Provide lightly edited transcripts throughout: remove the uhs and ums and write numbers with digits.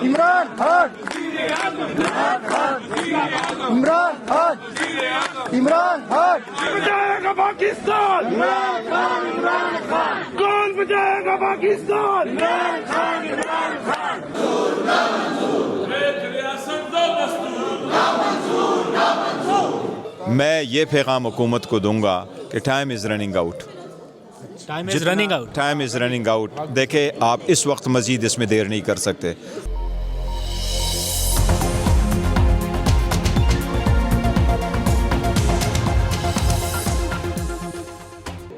इमरान खान, इमरान खान, इमरान खान बचाएगा पाकिस्तान, इमरान खान, इमरान खान, कौन बचाएगा पाकिस्तान? इमरान खान, इमरान खान। मैं ये पैगाम हुकूमत को दूंगा कि time is running out. Time is running out. Time is running out. देखें, आप इस वक्त मज़ीद इसमें देर नहीं कर सकते।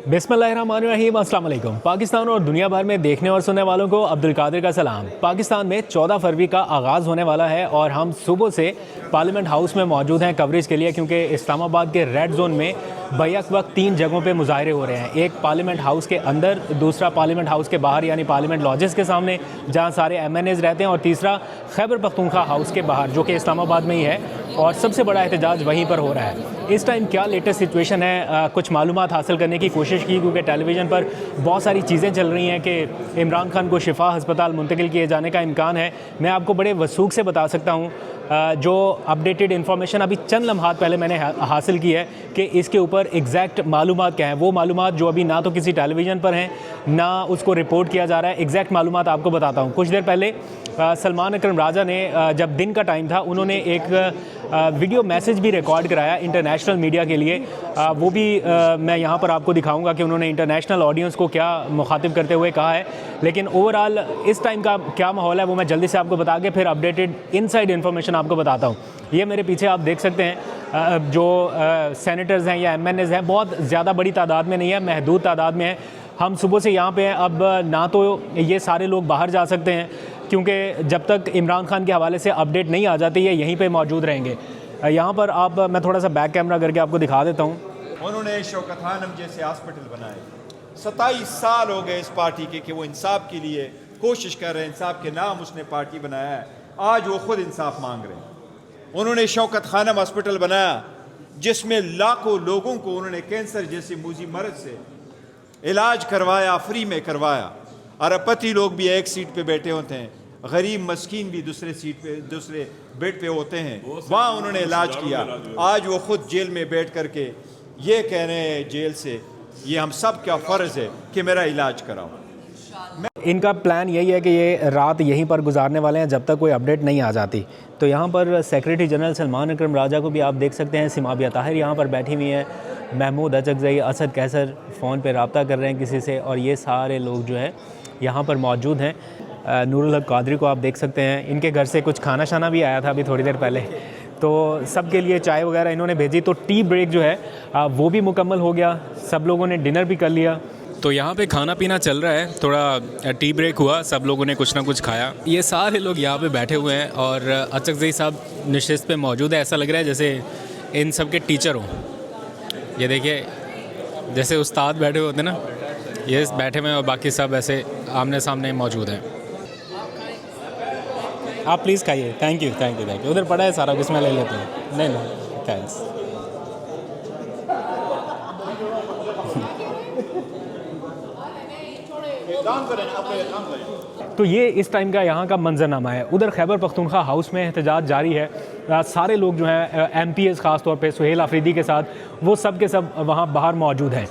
बिस्मिल्लाहिर्रहमानिर्रहीम, अस्सलाम वालेकुम। पाकिस्तान और दुनिया भर में देखने और सुनने वालों को अब्दुल कादिर का सलाम। पाकिस्तान में 14 फरवरी का आगाज़ होने वाला है और हम सुबह से पार्लियामेंट हाउस में मौजूद हैं कवरेज के लिए, क्योंकि इस्लामाबाद के रेड जोन में बैक वक्त 3 जगहों पे मुजाहरे हो रहे हैं। एक पार्लियामेंट हाउस के अंदर, दूसरा पार्लियामेंट हाउस के बाहर यानी पार्लियामेंट लॉजेस के सामने जहाँ सारे MNAs रहते हैं, और तीसरा खैबर पख्तूनख्वा हाउस के बाहर जो कि इस्लामाबाद में ही है, और सबसे बड़ा एहतजाज वहीं पर हो रहा है। इस टाइम क्या लेटेस्ट सिचुएशन है, कुछ मालूमात हासिल करने की कोशिश की, क्योंकि टेलीविज़न पर बहुत सारी चीज़ें चल रही हैं कि इमरान खान को शिफा हस्पताल मुंतकिल किए जाने का इम्कान है। मैं आपको बड़े वसूख से बता सकता हूँ जो अपडेटेड इन्फॉर्मेशन अभी चंद लम्हात पहले मैंने हासिल की है कि इसके ऊपर एग्जैक्ट मालूमात क्या हैं, वो मालूमात जो अभी ना तो किसी टेलीविज़न पर हैं ना उसको रिपोर्ट किया जा रहा है। एग्जैक्ट मालूमात आपको बताता हूँ। कुछ देर पहले सलमान अकरम राजा ने जब दिन का टाइम था, उन्होंने एक वीडियो मैसेज भी रिकॉर्ड कराया इंटरनेशनल मीडिया के लिए। वो भी मैं यहाँ पर आपको दिखाऊंगा कि उन्होंने इंटरनेशनल ऑडियंस को क्या मुखातिब करते हुए कहा है। लेकिन ओवरऑल इस टाइम का क्या माहौल है वो मैं जल्दी से आपको बता के फिर अपडेटेड इनसाइड इन्फॉर्मेशन आपको बताता हूँ। ये मेरे पीछे आप देख सकते हैं जो सेनेटर्स हैं या MNAs हैं, बहुत ज़्यादा बड़ी तादाद में नहीं है, महदूद तादाद में है। हम सुबह से यहाँ पे हैं। अब ना तो ये सारे लोग बाहर जा सकते हैं, क्योंकि जब तक इमरान खान के हवाले से अपडेट नहीं आ जाती ये यहीं पे मौजूद रहेंगे। यहाँ पर आप, मैं थोड़ा सा बैक कैमरा करके आपको दिखा देता हूँ। उन्होंने शौकत खानम जैसे हॉस्पिटल बनाए। 27 साल हो गए इस पार्टी के कि वो इंसाफ के लिए कोशिश कर रहे हैं, इंसाफ के नाम उसने पार्टी बनाया है। आज वो खुद इंसाफ मांग रहे हैं। उन्होंने शौकत खानम हॉस्पिटल बनाया जिसमें लाखों लोगों को उन्होंने कैंसर जैसे मूजी मर्ज से इलाज करवाया, फ्री में करवाया। अरबपति लोग भी एक सीट पे बैठे होते हैं, गरीब मस्कीन भी दूसरे सीट पे, दूसरे बेड पे होते हैं, वहाँ उन्होंने इलाज किया। आज वो खुद जेल में बैठ करके ये कह रहे हैं जेल से, ये हम सब का फ़र्ज़ है कि मेरा इलाज कराओ। इनका प्लान यही है कि ये रात यहीं पर गुजारने वाले हैं जब तक कोई अपडेट नहीं आ जाती। तो यहाँ पर सेक्रेटरी जनरल सलमान अकरम राजा को भी आप देख सकते हैं, सिमाबिया ताहिर यहाँ पर बैठी हुई हैं, महमूद अचकज़ई, असद कैसर फ़ोन पे रब्ता कर रहे हैं किसी से, और ये सारे लोग जो है यहाँ पर मौजूद हैं। नूरुल हक कादरी को आप देख सकते हैं, इनके घर से कुछ खाना शाना भी आया था अभी थोड़ी देर पहले, तो सबके लिए चाय वगैरह इन्होंने भेजी। तो टी ब्रेक जो है वो भी मुकम्मल हो गया, सब लोगों ने डिनर भी कर लिया। तो यहाँ पे खाना पीना चल रहा है, थोड़ा टी ब्रेक हुआ, सब लोगों ने कुछ ना कुछ खाया। ये सारे लोग यहाँ पे बैठे हुए हैं और अचकज़ई साहब नशिस्त पे मौजूद है। ऐसा लग रहा है जैसे इन सब के टीचर हों। ये देखिए जैसे उस्ताद बैठे होते हैं ना, ये बैठे हुए हैं और बाकी सब ऐसे आमने सामने मौजूद हैं। आप प्लीज़ खाइए। Thank you thank you thank you. उधर पड़ा है सारा, इसमें ले लेते हैं। नहीं नहीं थैंक्स। तो ये इस टाइम का यहाँ का मंजरनामा है। उधर खैबर पख्तूनख्वा हाउस में एहतजाज जारी है। सारे लोग जो हैं MPs ख़ास तौर पे सुहेल आफरीदी के साथ, वो सब के सब वहाँ बाहर मौजूद हैं।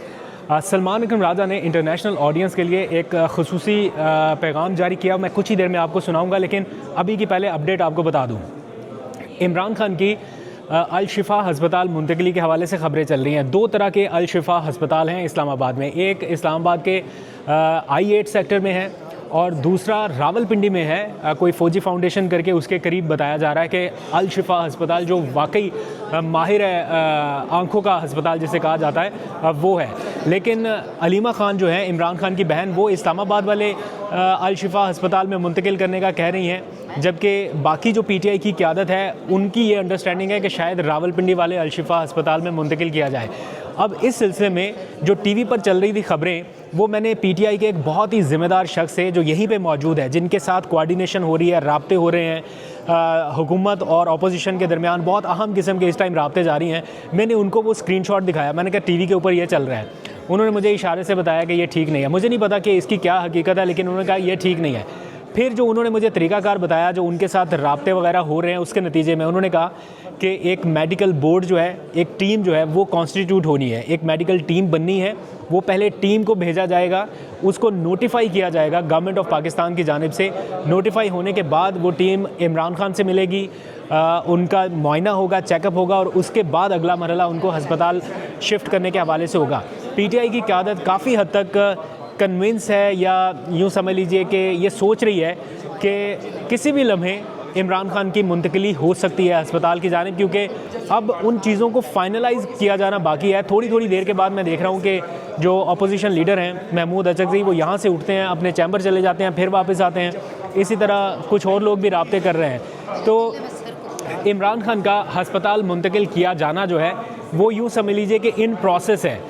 सलमान अकरम राजा ने इंटरनेशनल ऑडियंस के लिए एक खुसूसी पैगाम जारी किया। मैं कुछ ही देर में आपको सुनाऊंगा, लेकिन अभी की पहले अपडेट आपको बता दूं। इमरान खान की अल शिफा हस्पताल मुंतकली के हवाले से ख़बरें चल रही हैं। 2 तरह के अल शिफा हस्पताल हैं इस्लामाबाद में। एक इस्लामाबाद के I-8 सेक्टर में है और दूसरा रावलपिंडी में है। कोई फ़ौजी फाउंडेशन करके उसके करीब बताया जा रहा है कि अल शिफा हस्पताल जो वाकई माहिर है आँखों का हस्पताल जिसे कहा जाता है वो है। लेकिन अलीमा ख़ान जो है इमरान खान की बहन, वो इस्लामाबाद वाले अल शिफा हस्पताल में मुंतकिल करने का कह रही हैं, जबकि बाकी जो PTI की क़यादत है उनकी ये अंडरस्टैंडिंग है कि शायद रावलपिंडी वाले अल शिफा हस्पताल में मुंतकिल किया जाए। अब इस सिलसिले में जो TV पर चल रही थी खबरें, वो मैंने PTI के एक बहुत ही ज़िम्मेदार शख्स से जो यहीं पे मौजूद है, जिनके साथ कोऑर्डिनेशन हो रही है, राब्ते हो रहे हैं, हुकूमत और अपोजिशन के दरमियान बहुत अहम किस्म के इस टाइम राब्ते जारी हैं, मैंने उनको वो स्क्रीनशॉट दिखाया। मैंने कहा TV के ऊपर ये चल रहा है। उन्होंने मुझे इशारे से बताया कि ये ठीक नहीं है। मुझे नहीं पता कि इसकी क्या हकीकत है, लेकिन उन्होंने कहा ये ठीक नहीं है। फिर जो उन्होंने मुझे तरीक़ाकार बताया, जो उनके साथ राब्ते वगैरह हो रहे हैं, उसके नतीजे में उन्होंने कहा कि एक मेडिकल बोर्ड जो है, एक टीम जो है वो कॉन्स्टिट्यूट होनी है, एक मेडिकल टीम बननी है। वो पहले टीम को भेजा जाएगा, उसको नोटिफाई किया जाएगा गवर्नमेंट ऑफ पाकिस्तान की जानिब से। नोटिफाई होने के बाद वो टीम इमरान खान से मिलेगी, उनका मुआयना होगा, चेकअप होगा और उसके बाद अगला मरहला उनको हस्पताल शिफ्ट करने के हवाले से होगा। पीटीआई की क़यादत काफ़ी हद तक कन्विंस है, या यूँ समझ लीजिए कि ये सोच रही है कि किसी भी लम्हे इमरान खान की मुंतकिली हो सकती है अस्पताल की जानिब, क्योंकि अब उन चीज़ों को फाइनलाइज़ किया जाना बाकी है। थोड़ी थोड़ी देर के बाद मैं देख रहा हूँ कि जो अपोजिशन लीडर हैं महमूद अचकज़ई, वो यहाँ से उठते हैं, अपने चैम्बर चले जाते हैं, फिर वापस आते हैं। इसी तरह कुछ और लोग भी राब्ते कर रहे हैं। तो इमरान खान का हस्पताल मुंतकिल किया जाना जो है वो यूँ समझ लीजिए कि इन प्रोसेस है।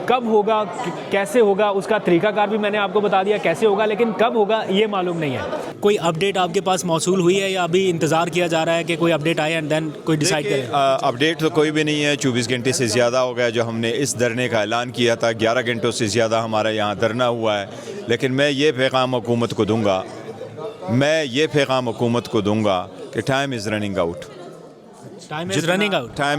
कब होगा, कैसे होगा, उसका तरीक़ाकार भी मैंने आपको बता दिया कैसे होगा, लेकिन कब होगा ये मालूम नहीं है। कोई अपडेट आपके पास मौसूल हुई है या अभी इंतज़ार किया जा रहा है कि कोई अपडेट आए एंड देन कोई डिसाइड करे? अपडेट तो कोई भी नहीं है। 24 घंटे से ज़्यादा हो गया जो हमने इस धरने का ऐलान किया था। 11 घंटों से ज़्यादा हमारा यहाँ धरना हुआ है। लेकिन मैं ये पैगाम हुकूमत को दूँगा, कि time is running out. Time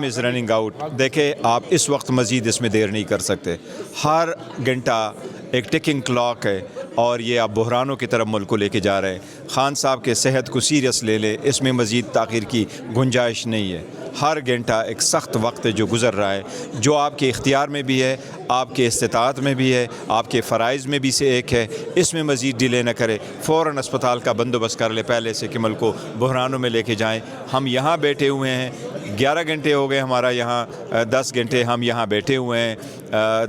is running out. देखें, आप इस वक्त मज़ीद इसमें देर नहीं कर सकते। हर घंटा एक टिकिंग क्लॉक है और ये आप बहरानों की तरफ मुल्क को लेके जा रहे हैं। खान साहब के सेहत को सीरियस ले ले, इसमें मज़ीद ताख़ीर की गुंजाइश नहीं है। हर घंटा एक सख्त वक्त है जो गुज़र रहा है, जो आपके इख्तियार में भी है, आपके इस्तिताअत में भी है, आपके फ़राइज़ में भी से एक है। इसमें मज़ीद डिले न करे, फ़ौरन अस्पताल का बंदोबस्त कर ले पहले से कि मुल्क को बहरानों में लेके जाएं। हम यहाँ बैठे हुए हैं, 11 घंटे हो गए हमारा यहाँ, 10 घंटे हम यहाँ बैठे हुए हैं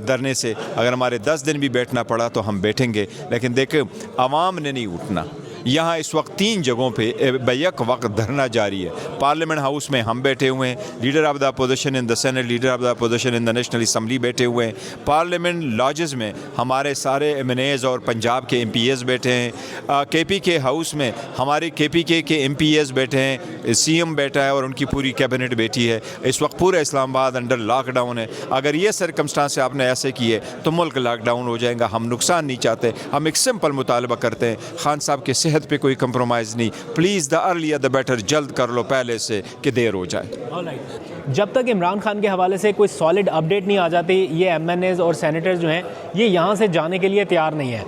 धरने से। अगर हमारे 10 दिन भी बैठना पड़ा तो हम बैठेंगे। लेकिन देखें, आवाम ने नहीं उठना। यहाँ इस वक्त 3 जगहों पे बैक वक्त धरना जारी है। पार्लियामेंट हाउस में हम बैठे हुए हैं, leader of the opposition in the senate, leader of the opposition in the national assembly बैठे हुए हैं। पार्लियामेंट लॉजेस में हमारे सारे MNAs और पंजाब के MPs बैठे हैं। KPK हाउस में हमारे KPK के MPs बैठे हैं, CM बैठा है और उनकी पूरी कैबिनेट बैठी है। इस वक्त पूरा इस्लामाबाद अंडर लॉकडाउन है। अगर ये सरकमस्टांस आपने ऐसे किए तो मुल्क लॉकडाउन हो जाएगा। हम नुकसान नहीं चाहते, हम एक सिंपल मुतालबा करते हैं, खान साहब के सेहत पे कोई कंप्रोमाइज़ नहीं। Please the earlier the better, जल्द कर लो पहले से कि देर हो जाए। जब तक इमरान खान के हवाले से कोई सॉलिड अपडेट नहीं आ जाती, ये MNAs और सेनेटर्स जो हैं ये यहाँ से जाने के लिए तैयार नहीं है।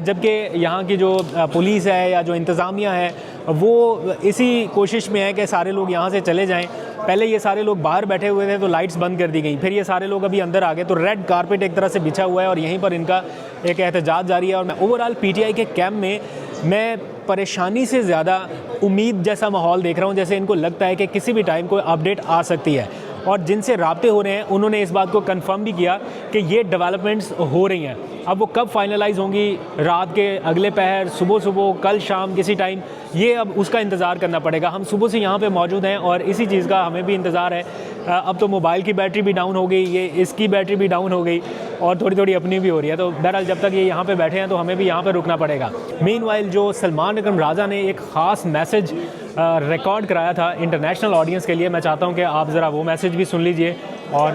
जबकि यहाँ की जो पुलिस है या जो इंतज़ामिया है वो इसी कोशिश में है कि सारे लोग यहाँ से चले जाएं। पहले ये सारे लोग बाहर बैठे हुए थे तो लाइट्स बंद कर दी गई, फिर ये सारे लोग अभी अंदर आ गए, तो रेड कारपेट एक तरह से बिछा हुआ है और यहीं पर इनका एक एहतजाज जारी है। और मैं ओवरऑल PTI के कैंप में मैं परेशानी से ज़्यादा उम्मीद जैसा माहौल देख रहा हूँ, जैसे इनको लगता है कि किसी भी टाइम कोई अपडेट आ सकती है। और जिनसे राब्ते हो रहे हैं उन्होंने इस बात को कंफर्म भी किया कि ये डेवलपमेंट्स हो रही हैं। अब वो कब फाइनलाइज होंगी, रात के अगले पहर, सुबह, कल शाम, किसी टाइम, ये अब उसका इंतज़ार करना पड़ेगा। हम सुबह से यहाँ पे मौजूद हैं और इसी चीज़ का हमें भी इंतज़ार है। अब तो मोबाइल की बैटरी भी डाउन हो गई, ये इसकी बैटरी भी डाउन हो गई और थोड़ी थोड़ी अपनी भी हो रही है। तो बहरहाल जब तक ये यहाँ पे बैठे हैं तो हमें भी यहाँ पे रुकना पड़ेगा। मीनवाइल जो सलमान अकरम राजा ने एक ख़ास मैसेज रिकॉर्ड कराया था इंटरनेशनल ऑडियंस के लिए, मैं चाहता हूँ कि आप ज़रा वो मैसेज भी सुन लीजिए और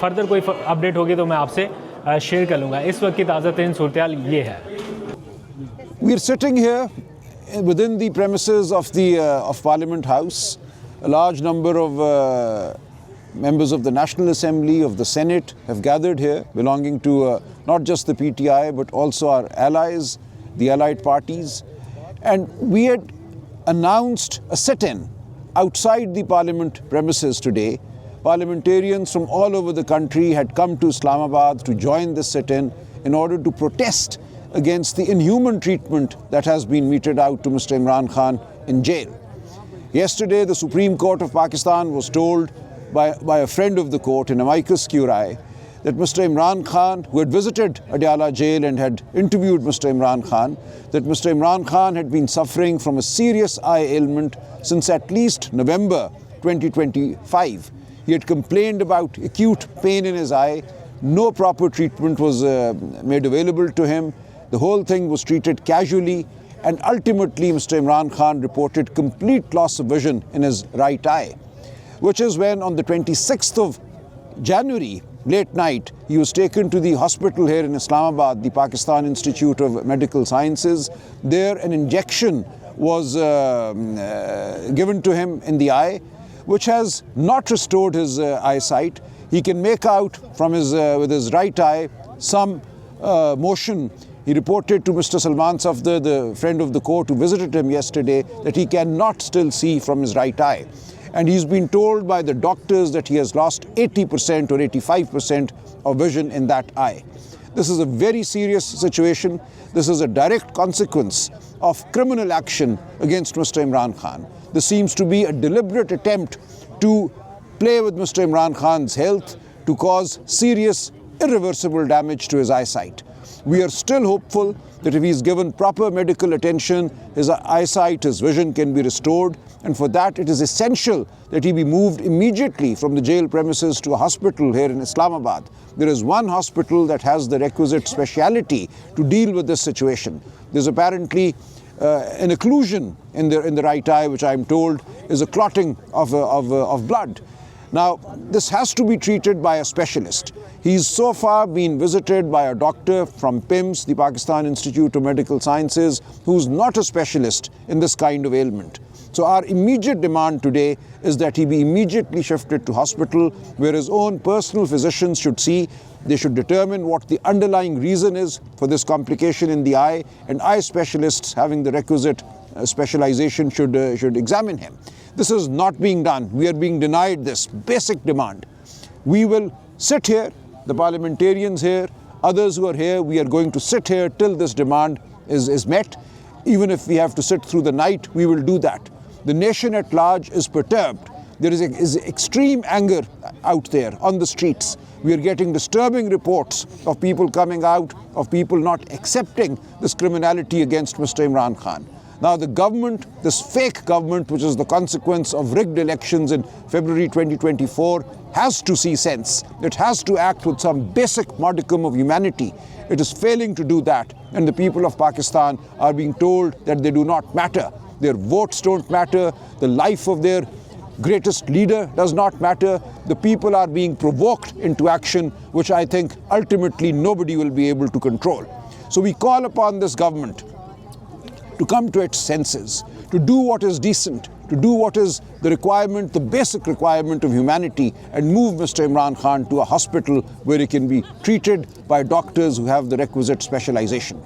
फर्दर कोई अपडेट होगी तो मैं आपसे शेयर कर लूँगा। इस वक्त की ताज़ा तरीन सूरत-ए-हाल ये है। We are sitting here within the premises of Parliament House. A large number of members of the National Assembly, of the Senate have gathered here, belonging to not just the PTI but also our allies, the allied parties. And we had announced a sit-in outside the Parliament premises today. Parliamentarians from all over the country had come to Islamabad to join this sit-in in order to protest against the inhuman treatment that has been meted out to Mr. Imran Khan in jail. Yesterday, the Supreme Court of Pakistan was told by a friend of the court in amicus curiae that Mr. Imran Khan, who had visited Adiala jail and had interviewed Mr. Imran Khan, that Mr. Imran Khan had been suffering from a serious eye ailment since at least November 2025. He had complained about acute pain in his eye. No proper treatment was made available to him. The whole thing was treated casually, and ultimately Mr. Imran Khan reported complete loss of vision in his right eye, which is when on the 26th of January late night, he was taken to the hospital here in Islamabad, the Pakistan Institute of Medical Sciences. There an injection was given to him in the eye, which has not restored his eyesight. He can make out from with his right eye some motion. He reported to Mr. Salman Safdar, the friend of the court who visited him yesterday, that he cannot still see from his right eye. And he's been told by the doctors that he has lost 80% or 85% of vision in that eye. This is a very serious situation. This is a direct consequence of criminal action against Mr. Imran Khan. This seems to be a deliberate attempt to play with Mr. Imran Khan's health, to cause serious, irreversible damage to his eyesight. We are still hopeful that if he is given proper medical attention, his eyesight, his vision can be restored. And for that, it is essential that he be moved immediately from the jail premises to a hospital here in Islamabad. There is one hospital that has the requisite speciality to deal with this situation. There's apparently an occlusion in the right eye, which I'm told is a clotting of blood. Now, this has to be treated by a specialist. He's so far been visited by a doctor from PIMS, the Pakistan Institute of Medical Sciences, who's not a specialist in this kind of ailment. So our immediate demand today is that he be immediately shifted to hospital, where his own personal physicians should see. They should determine what the underlying reason is for this complication in the eye, and eye specialists having the requisite specialization should examine him. This is not being done. We are being denied this basic demand. We will sit here, the parliamentarians here, others who are here, we are going to sit here till this demand is met. Even if we have to sit through the night, we will do that. The nation at large is perturbed. There is extreme anger out there on the streets. We are getting disturbing reports of people coming out, of people not accepting this criminality against Mr. Imran Khan. Now the government, this fake government, which is the consequence of rigged elections in February 2024, has to see sense. It has to act with some basic modicum of humanity. It is failing to do that, and the people of Pakistan are being told that they do not matter. Their votes don't matter. The life of their greatest leader does not matter. The people are being provoked into action, which I think ultimately nobody will be able to control. So we call upon this government to come to its senses, to do what is decent, to do what is the requirement, the basic requirement of humanity, and move Mr. Imran Khan to a hospital where he can be treated by doctors who have the requisite specialization.